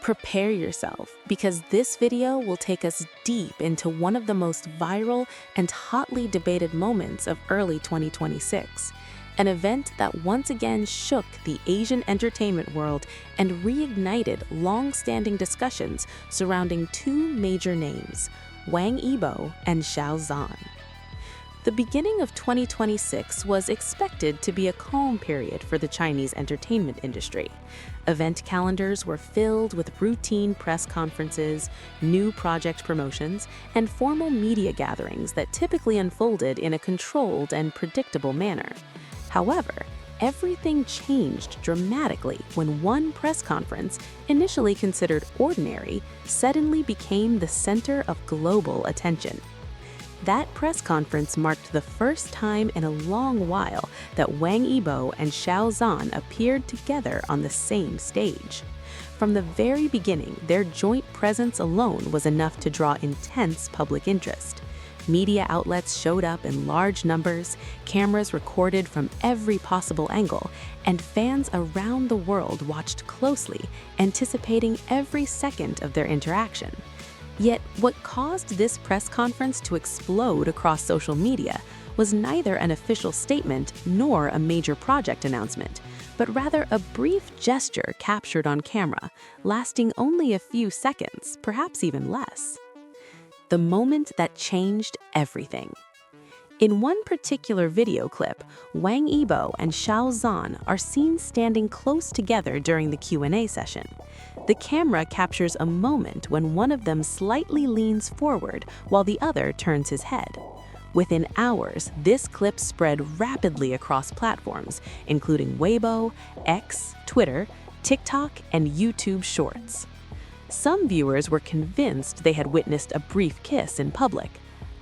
Prepare yourself, because this video will take us deep into one of the most viral and hotly debated moments of early 2026, an event that once again shook the Asian entertainment world and reignited long-standing discussions surrounding two major names, Wang Yibo and Xiao Zhan. The beginning of 2026 was expected to be a calm period for the Chinese entertainment industry. Event calendars were filled with routine press conferences, new project promotions, and formal media gatherings that typically unfolded in a controlled and predictable manner. However, everything changed dramatically when one press conference, initially considered ordinary, suddenly became the center of global attention. That press conference marked the first time in a long while that Wang Yibo and Xiao Zhan appeared together on the same stage. From the very beginning, their joint presence alone was enough to draw intense public interest. Media outlets showed up in large numbers, cameras recorded from every possible angle, and fans around the world watched closely, anticipating every second of their interaction. Yet, what caused this press conference to explode across social media was neither an official statement nor a major project announcement, but rather a brief gesture captured on camera, lasting only a few seconds, perhaps even less. The moment that changed everything. In one particular video clip, Wang Yibo and Xiao Zhan are seen standing close together during the Q&A session. The camera captures a moment when one of them slightly leans forward while the other turns his head. Within hours, this clip spread rapidly across platforms, including Weibo, X, Twitter, TikTok, and YouTube Shorts. Some viewers were convinced they had witnessed a brief kiss in public.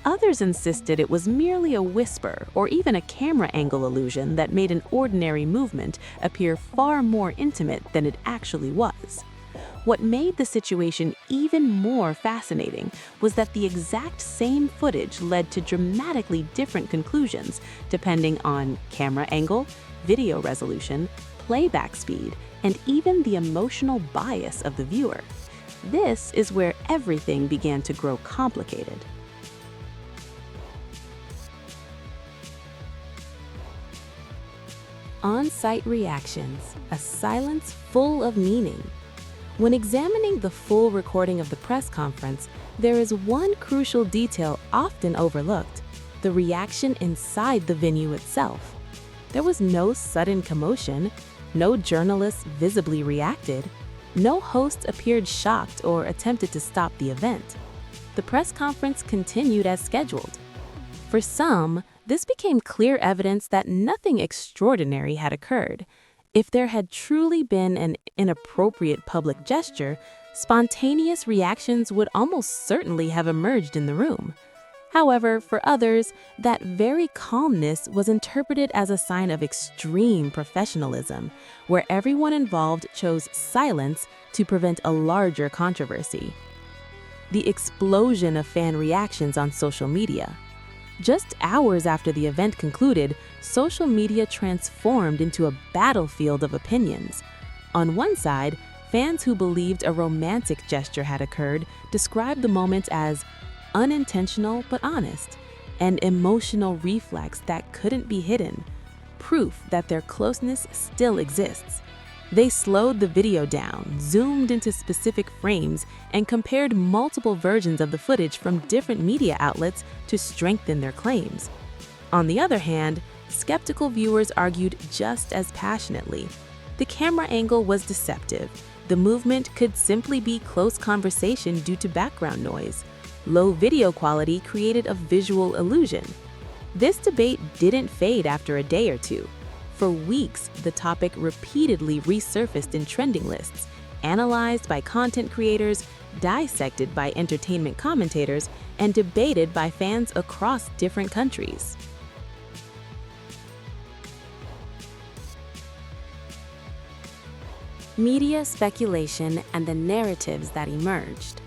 Others insisted it was merely a whisper or even a camera angle illusion that made an ordinary movement appear far more intimate than it actually was. What made the situation even more fascinating was that the exact same footage led to dramatically different conclusions depending on camera angle, video resolution, playback speed, and even the emotional bias of the viewer. This is where everything began to grow complicated. On-site reactions, a silence full of meaning. When examining the full recording of the press conference, there is one crucial detail often overlooked: the reaction inside the venue itself. There was no sudden commotion, no journalists visibly reacted, no host appeared shocked or attempted to stop the event. The press conference continued as scheduled. For some, this became clear evidence that nothing extraordinary had occurred. If there had truly been an inappropriate public gesture, spontaneous reactions would almost certainly have emerged in the room. However, for others, that very calmness was interpreted as a sign of extreme professionalism, where everyone involved chose silence to prevent a larger controversy. The explosion of fan reactions on social media. Just hours after the event concluded, social media transformed into a battlefield of opinions. On one side, fans who believed a romantic gesture had occurred described the moment as unintentional but honest, an emotional reflex that couldn't be hidden, proof that their closeness still exists. They slowed the video down, zoomed into specific frames, and compared multiple versions of the footage from different media outlets to strengthen their claims. On the other hand, skeptical viewers argued just as passionately. The camera angle was deceptive. The movement could simply be close conversation due to background noise. Low video quality created a visual illusion. This debate didn't fade after a day or two. For weeks, the topic repeatedly resurfaced in trending lists, analyzed by content creators, dissected by entertainment commentators, and debated by fans across different countries. Media speculation and the narratives that emerged.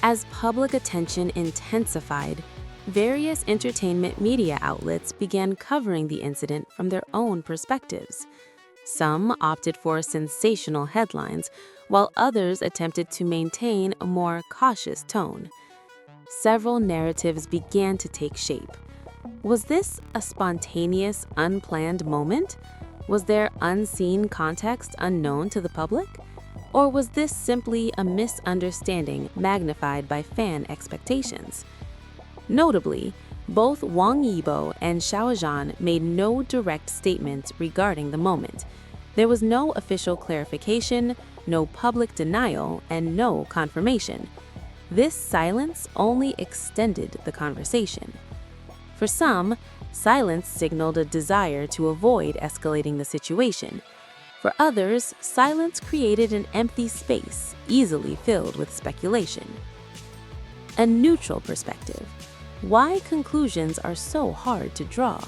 As public attention intensified, various entertainment media outlets began covering the incident from their own perspectives. Some opted for sensational headlines, while others attempted to maintain a more cautious tone. Several narratives began to take shape. Was this a spontaneous, unplanned moment? Was there unseen context unknown to the public? Or was this simply a misunderstanding magnified by fan expectations? Notably, both Wang Yibo and Xiao Zhan made no direct statements regarding the moment. There was no official clarification, no public denial, and no confirmation. This silence only extended the conversation. For some, silence signaled a desire to avoid escalating the situation. For others, silence created an empty space, easily filled with speculation. A neutral perspective. Why conclusions are so hard to draw?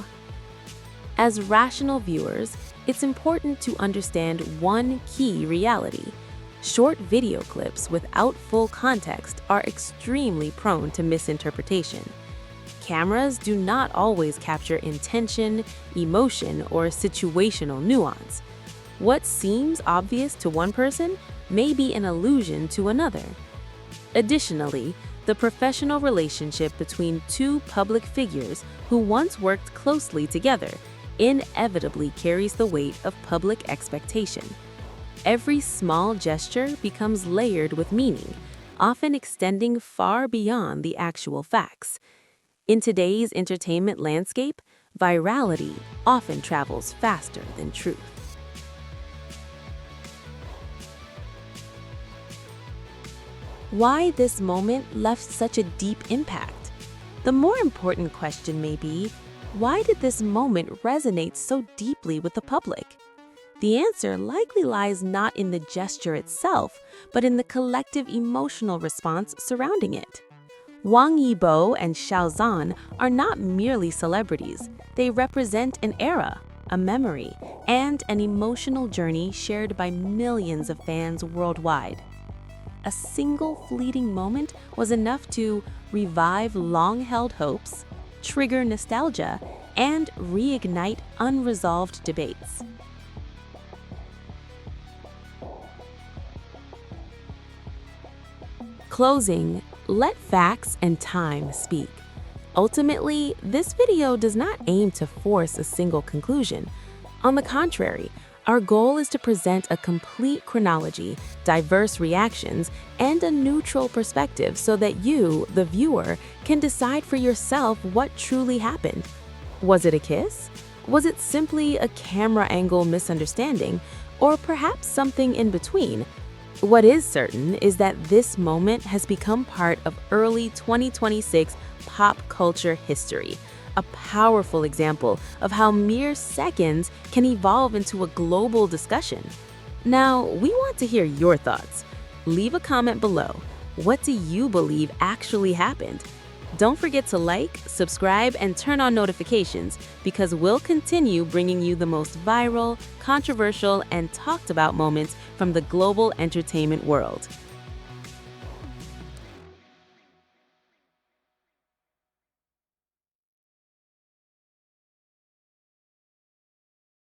As rational viewers, it's important to understand one key reality. Short video clips without full context are extremely prone to misinterpretation. Cameras do not always capture intention, emotion, or situational nuance. What seems obvious to one person may be an illusion to another. Additionally, the professional relationship between two public figures who once worked closely together inevitably carries the weight of public expectation. Every small gesture becomes layered with meaning, often extending far beyond the actual facts. In today's entertainment landscape, virality often travels faster than truth. Why this moment left such a deep impact? The more important question may be, why did this moment resonate so deeply with the public? The answer likely lies not in the gesture itself, but in the collective emotional response surrounding it. Wang Yibo and Xiao Zhan are not merely celebrities. They represent an era, a memory, and an emotional journey shared by millions of fans worldwide. A single fleeting moment was enough to revive long-held hopes, trigger nostalgia, and reignite unresolved debates. Closing, let facts and time speak. Ultimately, this video does not aim to force a single conclusion. On the contrary, our goal is to present a complete chronology, diverse reactions, and a neutral perspective so that you, the viewer, can decide for yourself what truly happened. Was it a kiss? Was it simply a camera angle misunderstanding? Or perhaps something in between? What is certain is that this moment has become part of early 2026 pop culture history, a powerful example of how mere seconds can evolve into a global discussion. Now, we want to hear your thoughts. Leave a comment below. What do you believe actually happened? Don't forget to like, subscribe, and turn on notifications because we'll continue bringing you the most viral, controversial, and talked about moments from the global entertainment world.